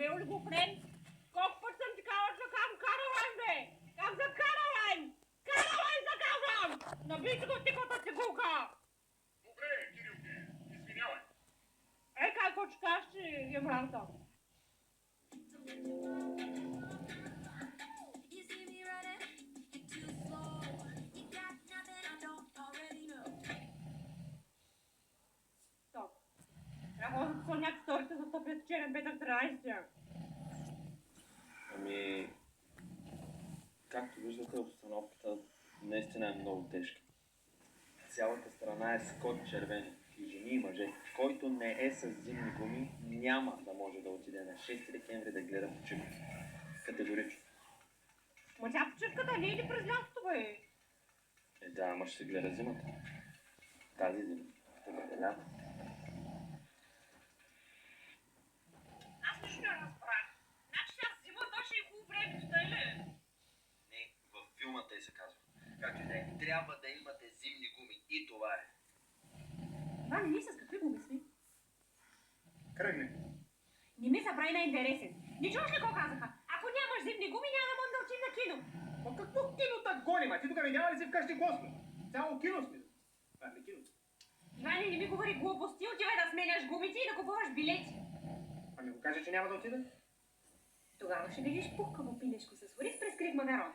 Wil ik opnemen? Koppert hem te koud, zo kan Caroline mee. Kan ze Caroline? Caroline za kazam! Na bici go ti kota ti kuka! Добре, Кирилке, извинявай. Kako čekaš, je mravta. Стоп. Трябва да са някакви сторите за топят черен петък 13. Ами, както виждате, обстановката наистина е много тежка. Цялата страна е с код червени. И жени и мъже. Който не е с зимни гуми, няма да може да отиде на 6 декември да гледа почивка. Категорично. Ма тя почивката не е ли през лятото, бе? Да, ама ще се гледа зимата. Тази зима. Ще бъде лято. Аз нищо не разбрах. Значи сега зимата ще е хубаво време, стой ли? Не, във филма те се казва. Как че да е, трябва да имате зимни гуми. И това е. Иван, ние с какви гуми сме? Кръгни. Не ми се прави на интересен. Не чуваш ли какво казаха? Ако нямаш зимни гуми, няма да можем да отидем на кино. Ма какво кино так гоним? А ти тук видяла ли си вкъщи Господ? Цяло кино сме. Не кино. Иване, не ми говори глупости, отивай да сменяш гумите и да купуваш билети. Ами го каже, че няма да отида. Тогава ще видиш пухкаво пилешко с ориз през крив магарон.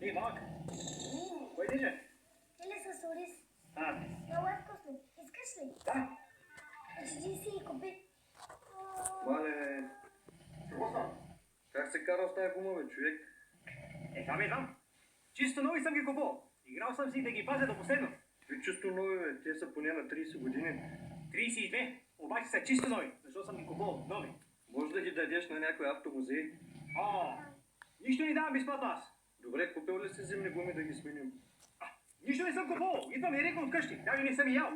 Ей, малък. Кой диже? Или с ориз. А, Много е вкусно. Искаш ли? да. Отиди си и купи. Мале, Какво става? как се кара с тази гума, бе, човек? Там. Чисто нови съм ги купувал. Играл съм си да ги пазя до последно. Какви чисто нови, бе? Те са поне на 30 години. 32. Обаче са чисто нови. Защо съм ги купувал нови? Може да ги дадеш на някой автомузей? О, нищо не давам безплатно аз. Добре, купил ли си зимни гуми да ги сменим? Нищо не съм купувал. Идвам директно от къщи. Даже не съм и ял.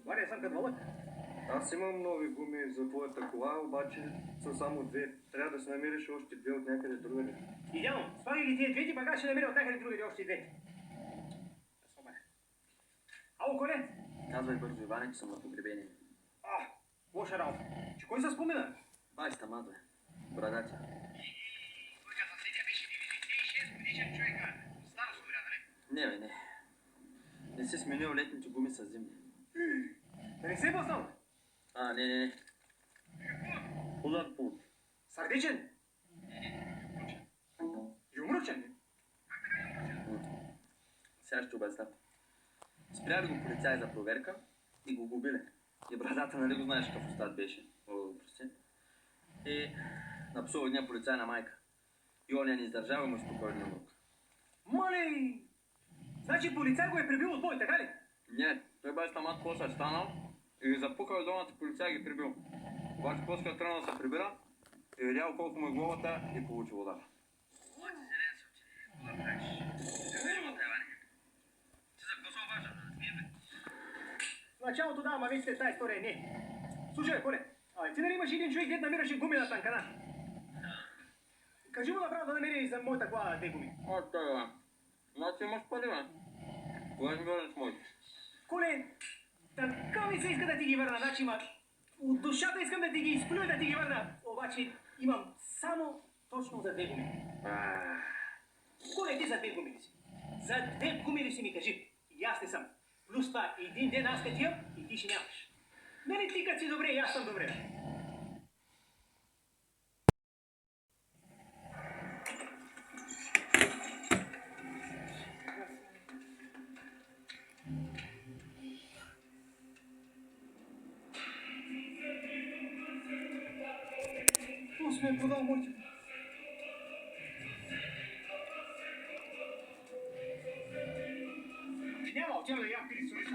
Ваня съм като вълък. Аз имам нови гуми за твоята кола, обаче са само две. Трябва да се намериш още две от някъде другаде. Идеално. Слагай ги тия двете, пък аз ще намеря от някъде другаде още двете. Ало, Коля? Казвай бързо, Иване, че съм на погребение. Лоша работа. Че кой се спомена? Байста маза, брадатя. Не, бе, не. Не си сменил летните гуми с зимни. Да не се бъснал? Не. Удар пулт. Сърдечен? Юмручен? Сега ще обясня. Спряли го полицай за проверка и го губили. И брадата, нали го знаеш какъв остат беше? Прости. И напсува един полицай на майка. И он я не издържава и му спокойно на рука. Малей! Значи полицай го е прибил от бой, така ли? Не, той беше там мат после е станал и ги запукал долната полицай ги прибил. Обаче после тръгнал да се прибира и видял колко му е главата и получил удар. В началото да, ама вижте, тази история не. Слушай, Коле, ти нали имаш един човек, дед намираше гуми на танкана? Кажи му направо да намери за моята кола две гуми. Да. Значи имаш пари, бе. Кога ще върнеш моите? Коле, така ми се иска да ти ги върна, значи има... От душата искам да ти ги изплюя да ти ги върна, обаче имам само точно за две гуми. Коле, ти за две гуми ли си? За две гуми ли си ми кажи? И аз не съм. Плюс това, един ден аз като имам и ти ще нямаш. Нали ти като си добре, и аз съм добре. Какво сме продал моите? Няма, отивам да ям пили с ориз.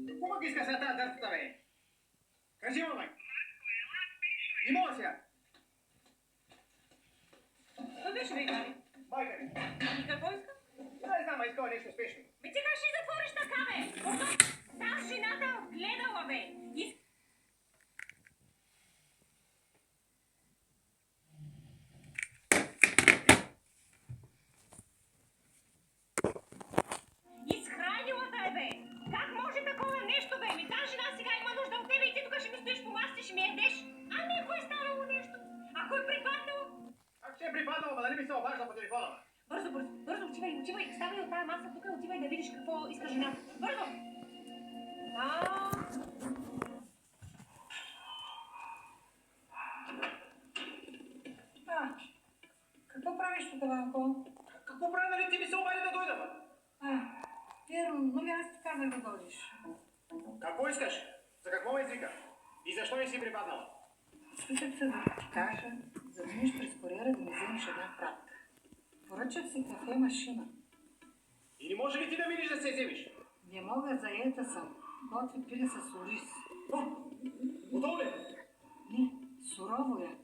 Какво пък иска сега тази дъртата, бе? Кажи, мамай! Не мога сега! Кой беше, бе, Гари? Майка ми! И какво иска? Не знам, а искала нещо спешно. Бе, ти как ще затвориш така, бе? Там жената гледала, бе. Изхранила те, бе. Как може такова нещо, бе? Ми тази жена сега има нужда от тебе и ти тук ще ми стоиш по масата и ще ми ядеш. А не, ако е станало нещо? Ако е припаднало? Ако ще е припаднало, ма дали ми се обажда по телефона? Бързо, бързо, бързо, отивай, ставай от тази маса тук, отивай да видиш какво иска жената. Бързо! Какво правиш тук, Ванко? Какво прави, нали ти ми се обади да дойда, бе? Верно, нали аз ти казах да дойдеш. Какво искаш? За какво ме извика? И защо не си припаднала? Списах се да ти кажа, за да минеш през куриера да ми вземеш една пратка. Поръчах си кафе машина. И не може ли ти да минеш да се вземеш? Не мога, заета съм. Готви пиле с ориз. Готово ли? Не, сурово е.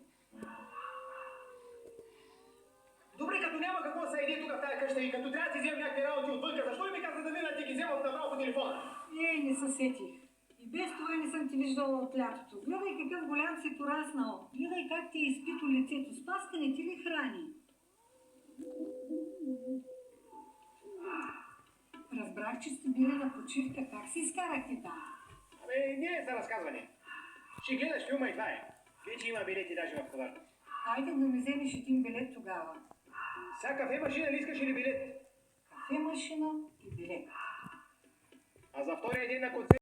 Добре, като няма какво да се еди тук в тази къща и като трябва да си вземем някакви работи отвънка, защо ли ми каза да мина ти ги взема направо по телефона? Не се сетих. И без това не съм ти виждала от лятото. Гледай какъв голям си пораснал. Гледай как ти е изпито лицето. Спаска не ти ли храни? Разбрах, че сте били на почивка. Как си изкарахте там? Абе, не е за разказване. Ще гледаш филма и това е. Вече има билети даже в подарък. Хайде да ми вземеш един билет тогава. Сега кафе машина ли искаш или билет? Кафе машина и билет. А за втория ден на концерт